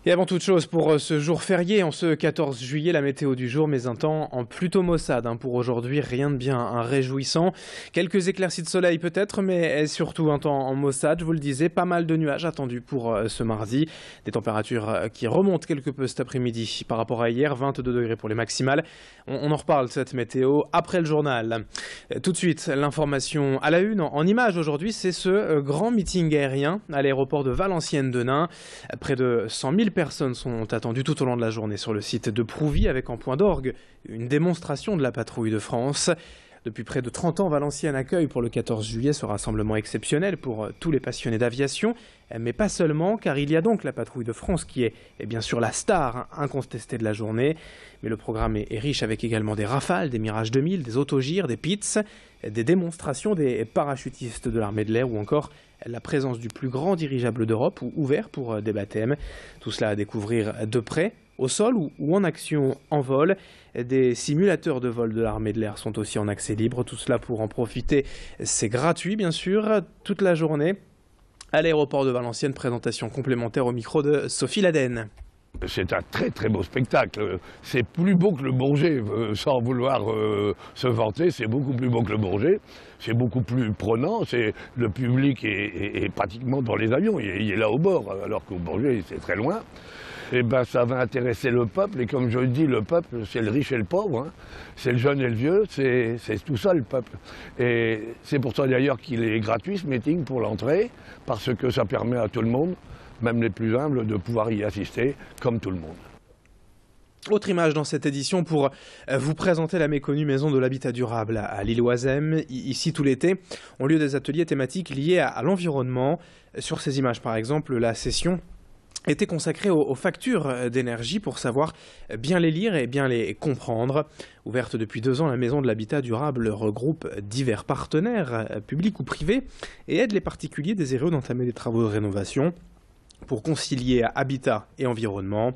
Et avant toute chose, pour ce jour férié, en ce 14 juillet, la météo du jour, mais un temps en plutôt maussade. Pour aujourd'hui, rien de bien réjouissant. Quelques éclaircies de soleil peut-être, mais surtout un temps en maussade. Je vous le disais, pas mal de nuages attendus pour ce mardi. Des températures qui remontent quelque peu cet après-midi par rapport à hier, 22 degrés pour les maximales. On en reparle de cette météo après le journal. Tout de suite, l'information à la une, en images aujourd'hui, c'est ce grand meeting aérien à l'aéroport de Valenciennes-Denain. Près de 100 000 personnes sont attendues tout au long de la journée sur le site de Prouvy avec en point d'orgue une démonstration de la patrouille de France. Depuis près de 30 ans, Valenciennes accueille pour le 14 juillet ce rassemblement exceptionnel pour tous les passionnés d'aviation, mais pas seulement, car il y a donc la patrouille de France qui est bien sûr la star incontestée de la journée. Mais le programme est riche avec également des Rafales, des Mirage 2000, des autogires, des Pitts, des démonstrations des parachutistes de l'armée de l'air ou encore la présence du plus grand dirigeable d'Europe ouvert pour des baptêmes. Tout cela à découvrir de près, au sol ou en action en vol. Des simulateurs de vol de l'armée de l'air sont aussi en accès libre. Tout cela pour en profiter, c'est gratuit bien sûr, toute la journée. À l'aéroport de Valenciennes, présentation complémentaire au micro de Sophie Laden. C'est un très très beau spectacle. C'est plus beau que le Bourget, sans vouloir se vanter, c'est beaucoup plus beau que le Bourget. C'est beaucoup plus prenant, le public est pratiquement dans les avions, il est là au bord, alors qu'au Bourget c'est très loin. Et ben ça va intéresser le peuple, et comme je le dis, le peuple c'est le riche et le pauvre, c'est le jeune et le vieux, c'est tout ça le peuple. Et c'est pour ça d'ailleurs qu'il est gratuit ce meeting pour l'entrée, parce que ça permet à tout le monde, même les plus humbles, de pouvoir y assister comme tout le monde. Autre image dans cette édition pour vous présenter la méconnue maison de l'habitat durable à l'Île-Oisem. Ici, tout l'été, ont lieu des ateliers thématiques liés à l'environnement. Sur ces images, par exemple, la session était consacrée aux factures d'énergie pour savoir bien les lire et bien les comprendre. Ouverte depuis 2 ans, la maison de l'habitat durable regroupe divers partenaires, publics ou privés, et aide les particuliers désireux d'entamer des travaux de rénovation pour concilier habitat et environnement.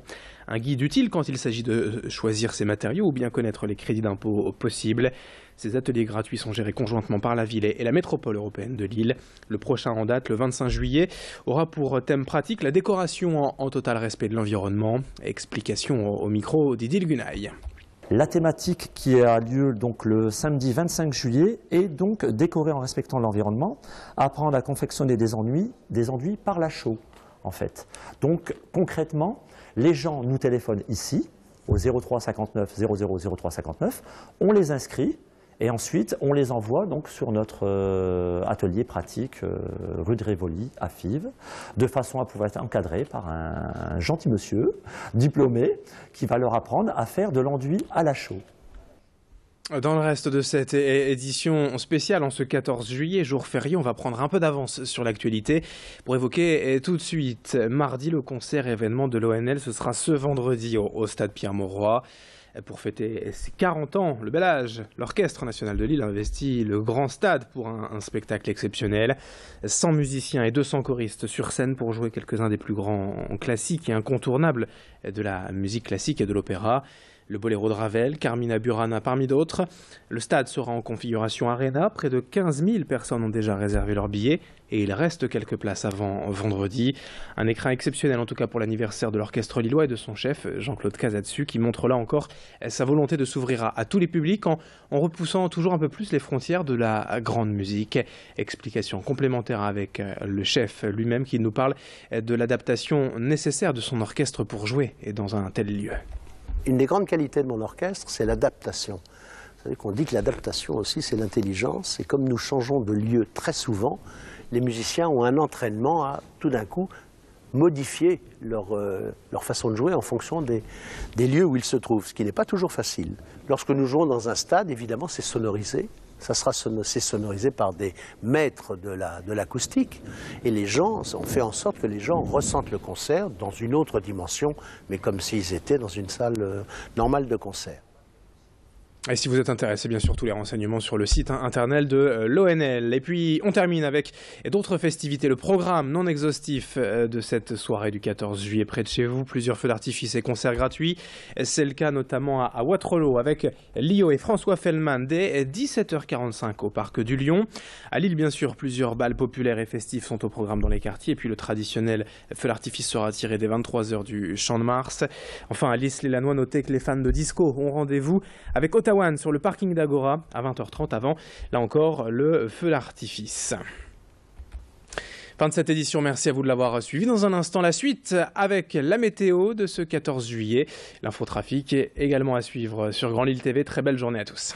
Un guide utile quand il s'agit de choisir ses matériaux ou bien connaître les crédits d'impôt possibles. Ces ateliers gratuits sont gérés conjointement par la ville et la métropole européenne de Lille. Le prochain en date, le 25 juillet, aura pour thème pratique la décoration en total respect de l'environnement. Explication au micro d'Idil Gunaï. La thématique qui a lieu donc le samedi 25 juillet est donc décorer en respectant l'environnement, apprendre à confectionner des enduits par la chaux. En fait. Donc concrètement, les gens nous téléphonent ici, au 03 59 00 03 59, on les inscrit et ensuite on les envoie donc sur notre atelier pratique rue de Rivoli à Fives, de façon à pouvoir être encadré par un gentil monsieur diplômé qui va leur apprendre à faire de l'enduit à la chaux. Dans le reste de cette édition spéciale, en ce 14 juillet, jour férié, on va prendre un peu d'avance sur l'actualité pour évoquer tout de suite mardi le concert événement de l'ONL. Ce sera ce vendredi au stade Pierre-Mauroy. Pour fêter ses 40 ans, le bel âge, l'Orchestre national de Lille investit le grand stade pour un spectacle exceptionnel. 100 musiciens et 200 choristes sur scène pour jouer quelques-uns des plus grands classiques et incontournables de la musique classique et de l'opéra. Le Boléro de Ravel, Carmina Burana parmi d'autres. Le stade sera en configuration Arena. Près de 15 000 personnes ont déjà réservé leurs billets et il reste quelques places avant vendredi. Un écrin exceptionnel en tout cas pour l'anniversaire de l'orchestre lillois et de son chef Jean-Claude Casatsu qui montre là encore sa volonté de s'ouvrir à tous les publics en repoussant toujours un peu plus les frontières de la grande musique. Explication complémentaire avec le chef lui-même qui nous parle de l'adaptation nécessaire de son orchestre pour jouer dans un tel lieu. Une des grandes qualités de mon orchestre, c'est l'adaptation. Vous savez qu'on dit que l'adaptation aussi, c'est l'intelligence. Et comme nous changeons de lieu très souvent, les musiciens ont un entraînement à, tout d'un coup, modifier leur façon de jouer en fonction des lieux où ils se trouvent, ce qui n'est pas toujours facile. Lorsque nous jouons dans un stade, évidemment, c'est sonorisé. C'est sonorisé par des maîtres de l'acoustique. Et les gens, on fait en sorte que les gens ressentent le concert dans une autre dimension, mais comme s'ils étaient dans une salle normale de concert. Et si vous êtes intéressé, bien sûr, tous les renseignements sur le site internet de l'ONL. Et puis, on termine avec d'autres festivités. Le programme non exhaustif de cette soirée du 14 juillet près de chez vous. Plusieurs feux d'artifice et concerts gratuits. C'est le cas notamment à Waterloo avec Lio et François Fellman dès 17h45 au Parc du Lion. À Lille, bien sûr, plusieurs bals populaires et festifs sont au programme dans les quartiers. Et puis, le traditionnel feu d'artifice sera tiré dès 23h du Champ de Mars. Enfin, à l'Isle-les-Lanois, notez que les fans de disco ont rendez-vous avec Ottawa sur le parking d'Agora à 20h30 avant, là encore, le feu d'artifice. Fin de cette édition, merci à vous de l'avoir suivi. Dans un instant, la suite avec la météo de ce 14 juillet. L'infotrafic est également à suivre sur Grand Lille TV. Très belle journée à tous.